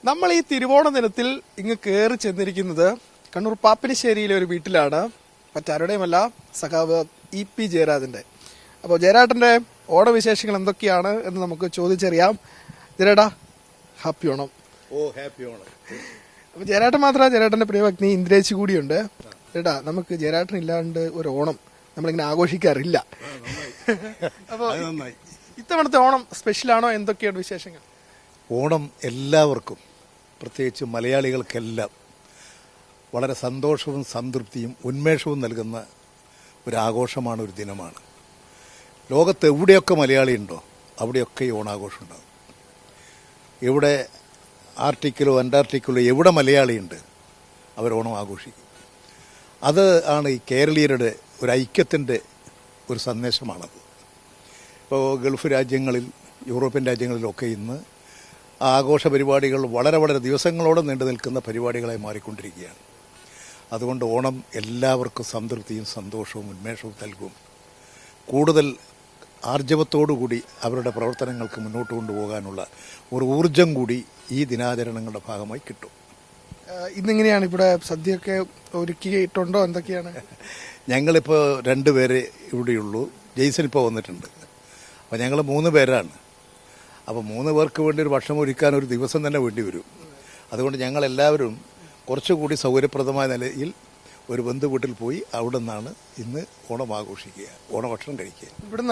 നമ്മൾ ഈ തിരുവോണ ദിനത്തിൽ ഇങ്ങ് കയറി ചെന്നിരിക്കുന്നത് കണ്ണൂർ പാപ്പിനിശ്ശേരിയിലെ ഒരു വീട്ടിലാണ്. മറ്റാരുടെയുമല്ല, സഖാവ് EP ജയരാജന്റെ. അപ്പോൾ ജയരാട്ടന്റെ ഓണവിശേഷങ്ങൾ എന്തൊക്കെയാണ് എന്ന് നമുക്ക് ചോദിച്ചറിയാം. ജയരാട്ടാ, ഹാപ്പി ഓണം. ഹാപ്പി ഓണം. അപ്പൊ ജയരാട്ടൻ മാത്രമല്ല, ജയരാട്ടന്റെ പ്രിയപത്നി ഇന്ദ്രേച്ചി കൂടിയുണ്ട്. ജയരാട്ടാ, നമുക്ക് ജയരാട്ടൻ ഇല്ലാണ്ട് ഒരു ഓണം നമ്മളിങ്ങനെ ആഘോഷിക്കാറില്ല. അപ്പോൾ ഇത്തവണത്തെ ഓണം സ്പെഷ്യലാണോ? എന്തൊക്കെയാണ് വിശേഷങ്ങൾ? ഓണം എല്ലാവർക്കും, പ്രത്യേകിച്ച് മലയാളികൾക്കെല്ലാം വളരെ സന്തോഷവും സംതൃപ്തിയും ഉന്മേഷവും നൽകുന്ന ഒരു ആഘോഷമാണ്, ഒരു ദിനമാണ്. ലോകത്ത് എവിടെയൊക്കെ മലയാളി ഉണ്ടോ അവിടെയൊക്കെ ഈ ഓണാഘോഷം ഉണ്ടാകും. എവിടെ ആർട്ടിക്കിലോ അന്റാർട്ടിക്കിലോ എവിടെ മലയാളിയുണ്ട് അവർ ഓണം ആഘോഷിക്കും. അത് ആണ് ഈ കേരളീയരുടെ ഒരു ഐക്യത്തിൻ്റെ ഒരു സന്ദേശമാണത്. ഇപ്പോൾ ഗൾഫ് രാജ്യങ്ങളിൽ, യൂറോപ്യൻ രാജ്യങ്ങളിലൊക്കെ ഇന്ന് ആഘോഷ പരിപാടികൾ വളരെ വളരെ ദിവസങ്ങളോടെ നീണ്ടു നിൽക്കുന്ന പരിപാടികളായി മാറിക്കൊണ്ടിരിക്കുകയാണ്. അതുകൊണ്ട് ഓണം എല്ലാവർക്കും സംതൃപ്തിയും സന്തോഷവും ഉന്മേഷവും നൽകും. കൂടുതൽ ആർജവത്തോടുകൂടി അവരുടെ പ്രവർത്തനങ്ങൾക്ക് മുന്നോട്ട് കൊണ്ടുപോകാനുള്ള ഒരു ഊർജം കൂടി ഈ ദിനാചരണങ്ങളുടെ ഭാഗമായി കിട്ടും. ഇന്നെങ്ങനെയാണ് ഇവിടെ സദ്യയൊക്കെ ഒരുക്കിയിട്ടുണ്ടോ? എന്തൊക്കെയാണ്? ഞങ്ങളിപ്പോൾ 2 പേരെ ഇവിടെയുള്ളൂ. ജെയ്സൺ ഇപ്പോൾ വന്നിട്ടുണ്ട്. അപ്പോൾ ഞങ്ങൾ 3 പേരാണ്. അപ്പോൾ 3 പേർക്ക് വേണ്ടി ഒരു ഭക്ഷണം ഒരുക്കാൻ ഒരു ദിവസം തന്നെ വേണ്ടി വരും. അതുകൊണ്ട് ഞങ്ങളെല്ലാവരും കുറച്ചുകൂടി സൗകര്യപ്രദമായ നിലയിൽ ഒരു ബന്ധു വീട്ടിൽ പോയി അവിടെ നിന്നാണ് ഇന്ന് ഓണം ആഘോഷിക്കുക, ഓണഭക്ഷണം കഴിക്കുക. ഇവിടെ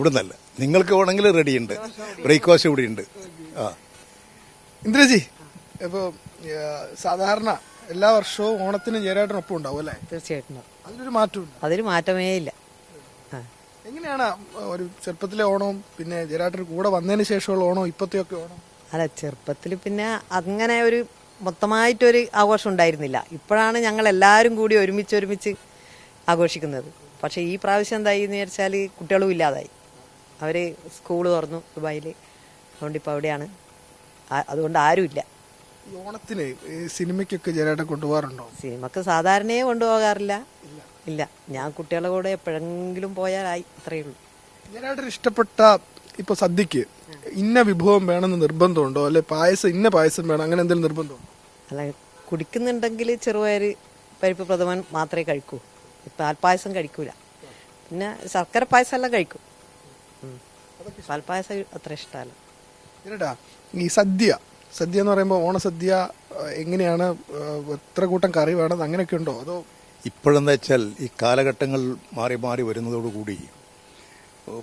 നിന്നല്ല, നിങ്ങൾക്ക് വേണമെങ്കിൽ റെഡിയുണ്ട്, ബ്രേക്ക്ഫാസ്റ്റ് ഇവിടെ ഉണ്ട്. ഇന്ദ്രജി, ഇപ്പോൾ സാധാരണ എല്ലാ വർഷവും ഓണത്തിന് ജയരാട്ടനൊപ്പം ഉണ്ടാവും അല്ലേ? തീർച്ചയായിട്ടും. അതിലൊരു മാറ്റമേ ഇല്ല. എങ്ങനെയാണ് ഒരു ചെറുപ്പത്തിലെ ഓണവും പിന്നെ ജയരാട്ടന് കൂടെ വന്നതിന് ശേഷമുള്ള ഓണം ഇപ്പത്തെയൊക്കെ ഓണം? അല്ല, ചെറുപ്പത്തിൽ പിന്നെ അങ്ങനെ ഒരു മൊത്തമായിട്ടൊരു ആഘോഷം ഉണ്ടായിരുന്നില്ല. ഇപ്പോഴാണ് ഞങ്ങൾ എല്ലാവരും കൂടി ഒരുമിച്ച് ആഘോഷിക്കുന്നത്. പക്ഷേ ഈ പ്രാവശ്യം എന്തായി എന്ന് വിചാരിച്ചാൽ കുട്ടികളും ഇല്ലാതായി. അവർ സ്കൂൾ തുറന്നു ദുബായിൽ. അതുകൊണ്ട് ഇപ്പോൾ അവിടെയാണ്. അതുകൊണ്ട് ആരുമില്ല. ഓണത്തിന് സിനിമയ്ക്കൊക്കെ ജയരാട്ടൻ കൊണ്ടുപോകാറുണ്ടോ? സിനിമക്ക് സാധാരണയെ കൊണ്ടുപോകാറില്ല. ഇല്ല, ഞാൻ കുട്ടികളുടെ കൂടെ എപ്പോഴെങ്കിലും പോയാലായി, അത്രയേ ഉള്ളൂ. ജയരാട്ടന് ഇഷ്ടപ്പെട്ട ഇപ്പൊ സദ്യക്ക് ഇന്ന വിഭവം വേണമെന്ന് നിർബന്ധമുണ്ടോ? അല്ലെ ഇന്ന പായസം വേണം, അങ്ങനെ എന്തെങ്കിലും നിർബന്ധമുണ്ടോ? അല്ല, കുടിക്കുന്നുണ്ടെങ്കിൽ ചെറുപയർ പരിപ്പ് പ്രഥമൻ മാത്രമേ കഴിക്കൂ. പാൽപ്പായസം കഴിക്കൂല. പിന്നെ ശർക്കര പായസം എല്ലാം കഴിക്കും. പാൽപ്പായസം അത്ര ഇഷ്ടമല്ല. ജയരാട്ടാ, ഈ സദ്യ എന്ന് പറയുമ്പോൾ ഓണസദ്യ എങ്ങനെയാണ്? എത്ര കൂട്ടം കറി വേണം, അങ്ങനെയൊക്കെ ഉണ്ടോ? അതോ ഇപ്പോഴെന്ന് വെച്ചാൽ ഈ കാലഘട്ടങ്ങൾ മാറി മാറി വരുന്നതോടുകൂടി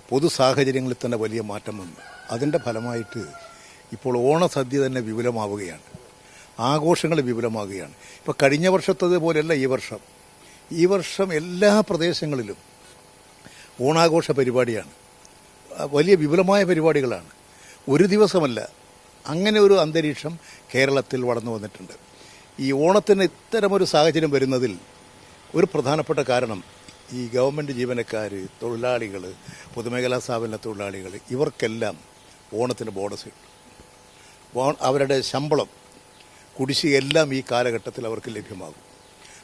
പൊതു സാഹചര്യങ്ങളിൽ തന്നെ വലിയ മാറ്റം വന്നു. അതിൻ്റെ ഫലമായിട്ട് ഇപ്പോൾ ഓണസദ്യ തന്നെ വിപുലമാവുകയാണ്, ആഘോഷങ്ങൾ വിപുലമാവുകയാണ്. ഇപ്പോൾ കഴിഞ്ഞ വർഷത്തതുപോലെയല്ല ഈ വർഷം എല്ലാ പ്രദേശങ്ങളിലും ഓണാഘോഷ പരിപാടിയാണ്. വലിയ വിപുലമായ പരിപാടികളാണ്. ഒരു ദിവസമല്ല, അങ്ങനെ ഒരു അന്തരീക്ഷം കേരളത്തിൽ വളർന്നു വന്നിട്ടുണ്ട്. ഈ ഓണത്തിന് ഇത്തരമൊരു സാഹചര്യം വരുന്നതിൽ ഒരു പ്രധാനപ്പെട്ട കാരണം ഈ ഗവൺമെൻറ് ജീവനക്കാർ, തൊഴിലാളികൾ, പൊതുമേഖലാ സ്ഥാപന തൊഴിലാളികൾ, ഇവർക്കെല്ലാം ഓണത്തിന് ബോണസ് കിട്ടും. അവരുടെ ശമ്പളം, കുടിശ്ശികയെല്ലാം ഈ കാലഘട്ടത്തിൽ അവർക്ക് ലഭ്യമാകും.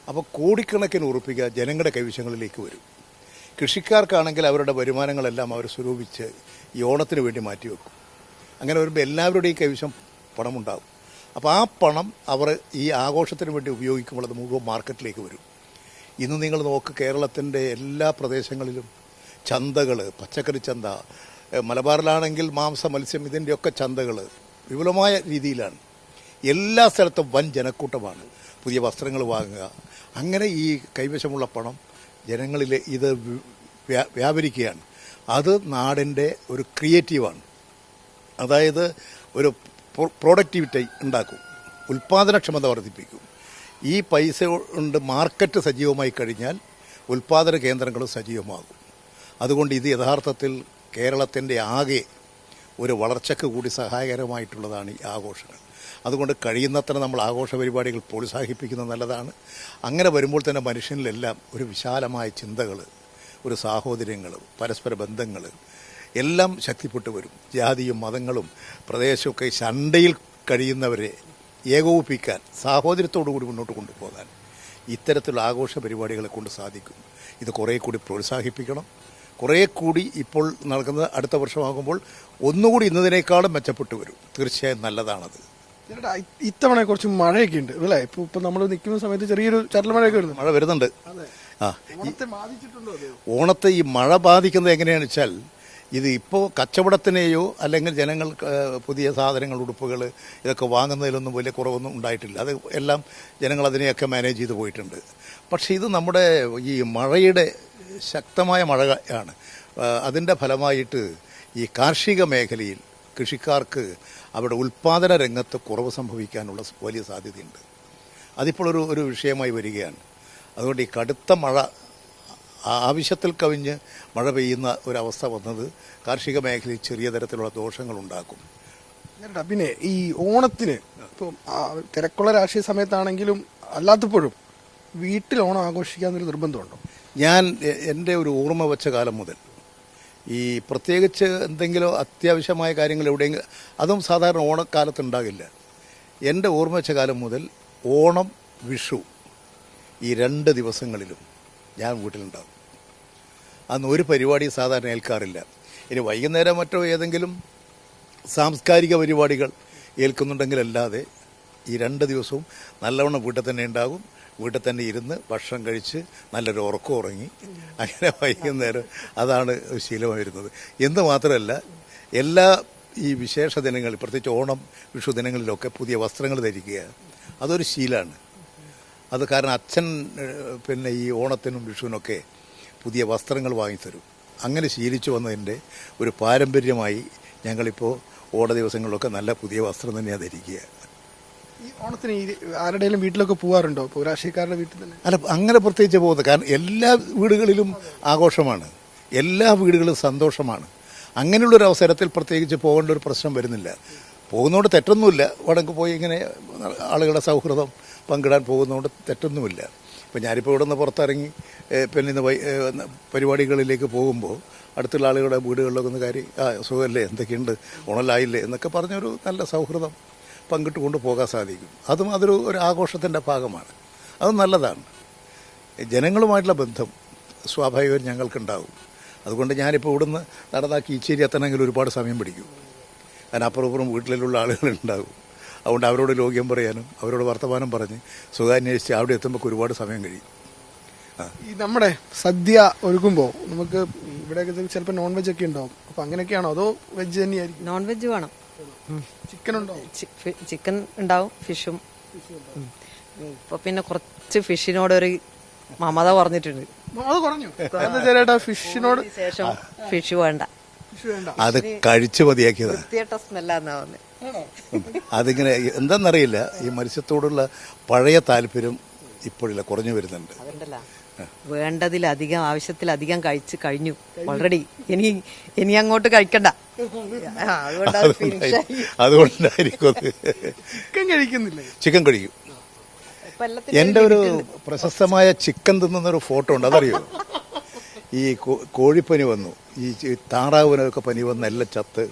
അപ്പോൾ കോടിക്കണക്കിന് ഉറപ്പിക്കുക ജനങ്ങളുടെ കൈവശങ്ങളിലേക്ക് വരും. കൃഷിക്കാർക്കാണെങ്കിൽ അവരുടെ വരുമാനങ്ങളെല്ലാം അവർ സ്വരൂപിച്ച് ഈ ഓണത്തിന് വേണ്ടി മാറ്റിവെക്കും. അങ്ങനെ വരുമ്പോൾ എല്ലാവരുടെയും കൈവശം പണമുണ്ടാകും. അപ്പോൾ ആ പണം അവർ ഈ ആഘോഷത്തിന് വേണ്ടി ഉപയോഗിക്കുമ്പോൾ അത് മുഴുവൻ മാർക്കറ്റിലേക്ക് വരും. ഇന്ന് നിങ്ങൾ നോക്ക്, കേരളത്തിൻ്റെ എല്ലാ പ്രദേശങ്ങളിലും ചന്തകൾ, പച്ചക്കറി ചന്ത, മലബാറിലാണെങ്കിൽ മാംസ, മത്സ്യം, ഇതിൻ്റെയൊക്കെ ചന്തകൾ വിപുലമായ രീതിയിലാണ്. എല്ലാ സ്ഥലത്തും വൻ ജനക്കൂട്ടമാണ്. പുതിയ വസ്ത്രങ്ങൾ വാങ്ങുക, അങ്ങനെ ഈ കൈവശമുള്ള പണം ജനങ്ങളിൽ ഇത് വ്യാപരിക്കുകയാണ്. അത് നാടിൻ്റെ ഒരു ക്രിയേറ്റീവാണ്. അതായത് ഒരു പ്രൊഡക്ടിവിറ്റി ഉണ്ടാക്കും, ഉൽപ്പാദനക്ഷമത വർദ്ധിപ്പിക്കും. ഈ പൈസ കൊണ്ട് മാർക്കറ്റ് സജീവമായി കഴിഞ്ഞാൽ ഉൽപ്പാദന കേന്ദ്രങ്ങളും സജീവമാകും. അതുകൊണ്ട് ഇത് യഥാർത്ഥത്തിൽ കേരളത്തിൻ്റെ ആകെ ഒരു വളർച്ചയ്ക്ക് കൂടി സഹായകരമായിട്ടുള്ളതാണ് ഈ ആഘോഷങ്ങൾ. അതുകൊണ്ട് കഴിയുന്നത്ര നമ്മൾ ആഘോഷ പരിപാടികൾ പ്രോത്സാഹിപ്പിക്കുന്നത് നല്ലതാണ്. അങ്ങനെ വരുമ്പോൾ തന്നെ മനുഷ്യനിലെല്ലാം ഒരു വിശാലമായ ചിന്തകൾ, ഒരു സാഹോദര്യങ്ങൾ, പരസ്പര ബന്ധങ്ങൾ എല്ലാം ശക്തിപ്പെട്ടു വരും. ജാതിയും മതങ്ങളും പ്രദേശമൊക്കെ ശണ്ടയിൽ കഴിയുന്നവരെ ഏകോപിപ്പിക്കാൻ, സാഹോദര്യത്തോടുകൂടി മുന്നോട്ട് കൊണ്ടുപോകാൻ ഇത്തരത്തിലുള്ള ആഘോഷ പരിപാടികളെ കൊണ്ട് സാധിക്കും. ഇത് കുറേ കൂടി പ്രോത്സാഹിപ്പിക്കണം. കുറേ കൂടി ഇപ്പോൾ നടക്കുന്നത് അടുത്ത വർഷമാകുമ്പോൾ ഒന്നുകൂടി ഇന്നതിനേക്കാളും മെച്ചപ്പെട്ടു വരും. തീർച്ചയായും നല്ലതാണത്. ചേട്ടാ ഇത്തവണ കുറച്ച് മഴയൊക്കെ ഉണ്ട് അല്ലേ? ഇപ്പൊ നമ്മൾ നിൽക്കുന്ന സമയത്ത് ചെറിയൊരു ചരൽ മഴയൊക്കെ വരുന്നു. മഴ വരുന്നുണ്ട്. ആ, ഓണത്തെ ബാധിച്ചിട്ടുണ്ടോ അത്? ഓണത്തെ ഈ മഴ ബാധിക്കുന്നത് എങ്ങനെയാണെന്ന് വെച്ചാൽ, ഇത് ഇപ്പോൾ കച്ചവടത്തിനെയോ അല്ലെങ്കിൽ ജനങ്ങൾ പുതിയ സാധനങ്ങൾ, ഉടുപ്പുകൾ ഇതൊക്കെ വാങ്ങുന്നതിലൊന്നും വലിയ കുറവൊന്നും ഉണ്ടായിട്ടില്ല. അത് എല്ലാം ജനങ്ങൾ അതിനെയൊക്കെ മാനേജ് ചെയ്ത് പോയിട്ടുണ്ട്. പക്ഷേ ഇത് നമ്മുടെ ഈ മഴയുടെ ശക്തമായ മഴയാണ്. അതിൻ്റെ ഫലമായിട്ട് ഈ കാർഷിക മേഖലയിൽ കൃഷിക്കാർക്ക് അവരുടെ ഉൽപ്പാദന രംഗത്ത് കുറവ് സംഭവിക്കാനുള്ള വലിയ സാധ്യതയുണ്ട്. അതിപ്പോൾ ഒരു വിഷയമായി വരികയാണ്. അതുകൊണ്ട് ഈ കടുത്ത മഴ, ആവശ്യത്തിൽ കവിഞ്ഞ് മഴ പെയ്യുന്ന ഒരവസ്ഥ വന്നത് കാർഷിക മേഖലയിൽ ചെറിയ തരത്തിലുള്ള ദോഷങ്ങളുണ്ടാക്കും. പിന്നെ ഈ ഓണത്തിന് ഇപ്പം തിരക്കുള്ള രാഷ്ട്രീയ സമയത്താണെങ്കിലും അല്ലാത്തപ്പോഴും വീട്ടിൽ ഓണം ആഘോഷിക്കാന്നൊരു നിർബന്ധമുണ്ടോ? ഞാൻ എൻ്റെ ഒരു ഓർമ്മ വെച്ച കാലം മുതൽ ഈ പ്രത്യേകിച്ച് എന്തെങ്കിലും അത്യാവശ്യമായ കാര്യങ്ങൾ എവിടെയെങ്കിലും, അതും സാധാരണ ഓണക്കാലത്ത് ഉണ്ടാകില്ല. എൻ്റെ ഓർമ്മ വെച്ച കാലം മുതൽ ഓണം, വിഷു ഈ 2 ദിവസങ്ങളിലും ഞാൻ വീട്ടിലുണ്ടാകും. അന്ന് ഒരു പരിപാടി സാധാരണ ഏൽക്കാറില്ല. ഇനി വൈകുന്നേരം മറ്റോ ഏതെങ്കിലും സാംസ്കാരിക പരിപാടികൾ ഏൽക്കുന്നുണ്ടെങ്കിലല്ലാതെ ഈ 2 ദിവസവും നല്ലവണ്ണം വീട്ടിൽ തന്നെ ഉണ്ടാകും. വീട്ടിൽ തന്നെ ഇരുന്ന് ഭക്ഷണം കഴിച്ച് നല്ലൊരു ഉറക്കം ഉറങ്ങി അങ്ങനെ വൈകുന്നേരം അതാണ് ശീലമായിരുന്നത്. എന്ന് മാത്രമല്ല, എല്ലാ ഈ വിശേഷ ദിനങ്ങളിൽ, പ്രത്യേകിച്ച് ഓണം, വിഷു ദിനങ്ങളിലൊക്കെ പുതിയ വസ്ത്രങ്ങൾ ധരിക്കുക അതൊരു ശീലമാണ്. അത് കാരണം അച്ഛൻ പിന്നെ ഈ ഓണത്തിനും വിഷുവിനൊക്കെ പുതിയ വസ്ത്രങ്ങൾ വാങ്ങിത്തരും. അങ്ങനെ ശീലിച്ചു വന്നതിൻ്റെ ഒരു പാരമ്പര്യമായി ഞങ്ങളിപ്പോൾ ഓണ ദിവസങ്ങളിലൊക്കെ നല്ല പുതിയ വസ്ത്രം തന്നെയാണ് ധരിക്കുക. ഈ ഓണത്തിന് ആരുടെയും വീട്ടിലൊക്കെ പോകാറുണ്ടോ? ഇപ്പോൾ രാഷ്ട്രീയക്കാരുടെ വീട്ടിൽ തന്നെ? അല്ല, അങ്ങനെ പ്രത്യേകിച്ച് പോകുന്നത്. കാരണം എല്ലാ വീടുകളിലും ആഘോഷമാണ്, എല്ലാ വീടുകളിലും സന്തോഷമാണ്. അങ്ങനെയുള്ളൊരു അവസരത്തിൽ പ്രത്യേകിച്ച് പോകേണ്ട ഒരു പ്രശ്നം വരുന്നില്ല. പോകുന്നതുകൊണ്ട് തെറ്റൊന്നുമില്ല. വടക്ക് പോയി ഇങ്ങനെ ആളുകളുടെ സൗഹൃദം പങ്കിടാൻ പോകുന്നതുകൊണ്ട് തെറ്റൊന്നുമില്ല. ഇപ്പം ഞാനിപ്പോൾ ഇവിടെ നിന്ന് പുറത്തിറങ്ങി പിന്നെ ഇന്ന് പരിപാടികളിലേക്ക് പോകുമ്പോൾ അടുത്തുള്ള ആളുകളുടെ വീടുകളിലൊക്കെ ഒന്ന് കാര്യം, സുഖമല്ലേ, എന്തൊക്കെയുണ്ട്, ഓണലായില്ലേ എന്നൊക്കെ പറഞ്ഞൊരു നല്ല സൗഹൃദം പങ്കിട്ട് കൊണ്ട് പോകാൻ സാധിക്കും. അതും അതൊരു ആഘോഷത്തിൻ്റെ ഭാഗമാണ്. അത് നല്ലതാണ്. ജനങ്ങളുമായിട്ടുള്ള ബന്ധം സ്വാഭാവികമായും ഞങ്ങൾക്കുണ്ടാവും. അതുകൊണ്ട് ഞാനിപ്പോൾ ഇവിടുന്ന് നടന്നാക്കി ഈച്ചേരി എത്തണമെങ്കിൽ ഒരുപാട് സമയം പിടിക്കും. കാരണം അപ്പുറം വീട്ടിലുള്ള ആളുകളുണ്ടാകും. അതുകൊണ്ട് അവരോട് ലോക്യം പറയാനും അവരോട് വർത്തമാനം പറഞ്ഞ് സുഖാന്വേഷിച്ച് അവിടെ എത്തുമ്പോൾ ഒരുപാട് സമയം കഴിയും. ഈ നമ്മുടെ സദ്യ ഒരുക്കുമ്പോൾ നമുക്ക് ഇവിടെയൊക്കെ ചിലപ്പോൾ നോൺ വെജ് ഒക്കെ ഉണ്ടാവും. അപ്പം അങ്ങനെയൊക്കെയാണോ അതോ വെജ് തന്നെയായിരിക്കും? നോൺ വെജ് വേണം. ചിക്കൻ ഉണ്ടാവും? ചിക്കൻ ഉണ്ടാവും, ഫിഷും. ഇപ്പൊ പിന്നെ കുറച്ച് ഫിഷിനോടൊരു മമത പറഞ്ഞിട്ടുണ്ട്. അത് കുറഞ്ഞു ചേട്ടാ? ഫിഷിനോട് ശേഷം ഫിഷ് വേണ്ട, അത് കഴിച്ചു മതിയാക്കിയതാ. വൃത്തിയായിട്ട സ്മെല്ലാന്നാ പറഞ്ഞത്. അതിങ്ങനെ എന്താണെന്നറിയില്ല, ഈ മത്സ്യത്തോടുള്ള പഴയ താല്പര്യം ഇപ്പോഴില്ല, കുറഞ്ഞു വരുന്നുണ്ട്. അതുണ്ടല്ല, വേണ്ടതിലധികം, ആവശ്യത്തിലധികം കഴിച്ച് കഴിഞ്ഞു ഓൾറെഡി. ഇനി അങ്ങോട്ട് കഴിക്കണ്ട. അതുകൊണ്ടായിരിക്കും ചിക്കൻ കഴിക്കുന്നില്ലേ? ചിക്കൻ കഴിക്കും. എൻ്റെ ഒരു പ്രശസ്തമായ ചിക്കൻ തിന്നുന്നൊരു ഫോട്ടോ ഉണ്ട്, അതറിയോ? ഈ കോഴിപ്പനി വന്നു, ഈ താറാവിനൊക്കെ പനി വന്ന് എല്ലാം ചത്ത്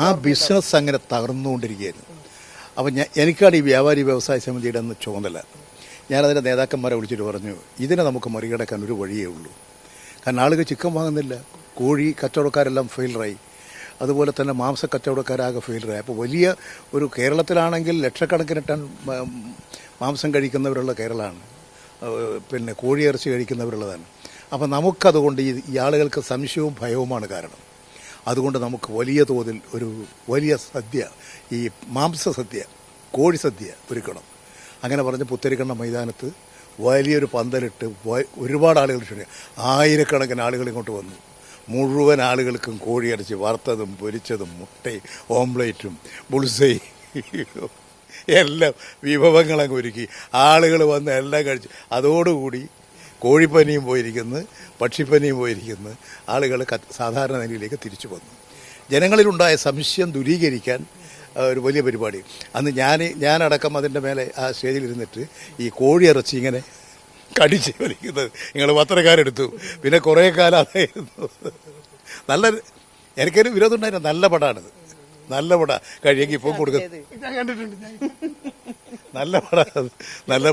ആ ബിസിനസ് അങ്ങനെ തകർന്നുകൊണ്ടിരിക്കുകയായിരുന്നു. അപ്പം എനിക്കാണ് ഈ വ്യാപാരി വ്യവസായ സമിതിയുടെ അന്ന് ചുമതല. ഞാനതിൻ്റെ നേതാക്കന്മാരെ വിളിച്ചിട്ട് പറഞ്ഞു, ഇതിനെ നമുക്ക് മറികടക്കാൻ ഒരു വഴിയേ ഉള്ളൂ. കാരണം ആളുകൾ ചിക്കൻ വാങ്ങുന്നില്ല, കോഴി കച്ചവടക്കാരെല്ലാം ഫെയിലറായി, അതുപോലെ തന്നെ മാംസ കച്ചവടക്കാരാകെ ഫെയിലറായി. അപ്പോൾ വലിയ ഒരു കേരളത്തിലാണെങ്കിൽ ലക്ഷക്കണക്കിന് ടൺ മാംസം കഴിക്കുന്നവരുള്ള കേരളമാണ്, പിന്നെ കോഴിയിറച്ചി കഴിക്കുന്നവരുള്ളതാണ്. അപ്പം നമുക്കതുകൊണ്ട് ഈ ആളുകൾക്ക് സംശയവും ഭയവുമാണ് കാരണം. അതുകൊണ്ട് നമുക്ക് വലിയ തോതിൽ ഒരു വലിയ സദ്യ, ഈ മാംസസദ്യ, കോഴി സദ്യ ഒരുക്കണം. അങ്ങനെ പറഞ്ഞ് പുത്തരിക്കണ്ണ മൈതാനത്ത് വലിയൊരു പന്തലിട്ട് ഒരുപാട് ആളുകൾ ക്ഷണിച്ചു. ആയിരക്കണക്കിന് ആളുകൾ ഇങ്ങോട്ട് വന്നു. മുഴുവൻ ആളുകൾക്കും കോഴിയിറച്ചി വറുത്തതും പൊരിച്ചതും മുട്ടയും ഓംലേറ്റും ബുൾസൈ എല്ലാം വിഭവങ്ങളങ്ങ് ഒരുക്കി ആളുകൾ വന്ന് എല്ലാം കഴിച്ചു. അതോടുകൂടി കോഴിപ്പനിയും പോയിരിക്കുന്നു, പക്ഷിപ്പനിയും പോയിരിക്കുന്നു. ആളുകൾ സാധാരണ നിലയിലേക്ക് തിരിച്ചു വന്നു. ജനങ്ങളിലുണ്ടായ സംശയം ദൂരീകരിക്കാൻ ഒരു വലിയ പരിപാടി. അന്ന് ഞാനടക്കം അതിൻ്റെ മേലെ ആ സ്റ്റേജിലിരുന്നിട്ട് ഈ കോഴിയിറച്ചി ഇങ്ങനെ കടിച്ച് വലിക്കുന്നത് നിങ്ങൾ പത്രക്കാരെടുത്തു. പിന്നെ കുറേ കാലം അതായിരുന്നു. എനിക്കൊരു വിരോധം ഉണ്ടായിരുന്നു. നല്ല പടമാണിത്, നല്ല പട കഴിയെങ്കിൽ ഇപ്പം കൊടുക്കുന്നത് നല്ല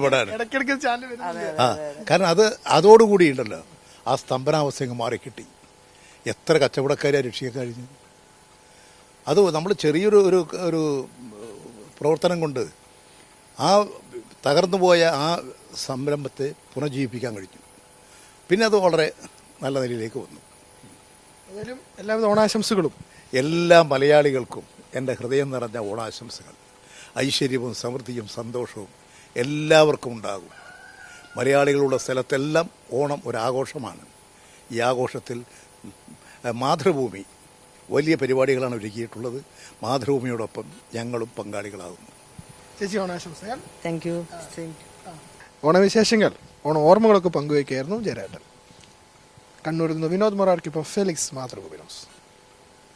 പടമാണ്. ആ, കാരണം അതോടുകൂടി ഉണ്ടല്ലോ ആ സ്തംഭനാവസ്ഥ മാറിക്കിട്ടി. എത്ര കച്ചവടക്കാരെ രക്ഷിക്കാൻ കഴിഞ്ഞു. അത് നമ്മൾ ചെറിയൊരു പ്രവർത്തനം കൊണ്ട് ആ തകർന്നുപോയ ആ സംരംഭത്തെ പുനർജീവിപ്പിക്കാൻ കഴിഞ്ഞു. പിന്നെ അത് വളരെ നല്ല നിലയിലേക്ക് വന്നു. ഏതായാലും എല്ലാവിധ ഓണാശംസകളും. എല്ലാ മലയാളികൾക്കും എൻ്റെ ഹൃദയം നിറഞ്ഞ ഓണാശംസകൾ. ഐശ്വര്യവും സമൃദ്ധിയും സന്തോഷവും എല്ലാവർക്കും ഉണ്ടാകും. മലയാളികളുള്ള സ്ഥലത്തെല്ലാം ഓണം ഒരാഘോഷമാണ്. ഈ ആഘോഷത്തിൽ മാതൃഭൂമി വലിയ പരിപാടികളാണ് ഒരുക്കിയിട്ടുള്ളത്. മാതൃഭൂമിയോടൊപ്പം ഞങ്ങളും പങ്കാളികളാകുന്നു. ചേച്ചി ഓണാശംസകൾ. Thank you. ഓണവിശേഷങ്ങൾ, ഓണ ഓർമ്മകളൊക്കെ പങ്കുവയ്ക്കായിരുന്നു ജയരാട്ടൻ. കണ്ണൂരിൽ നിന്ന് വിനോദ് മൊറാർക്കൊപ്പം ഫെലിക്സ്, മാതൃഭൂമി ന്യൂസ്.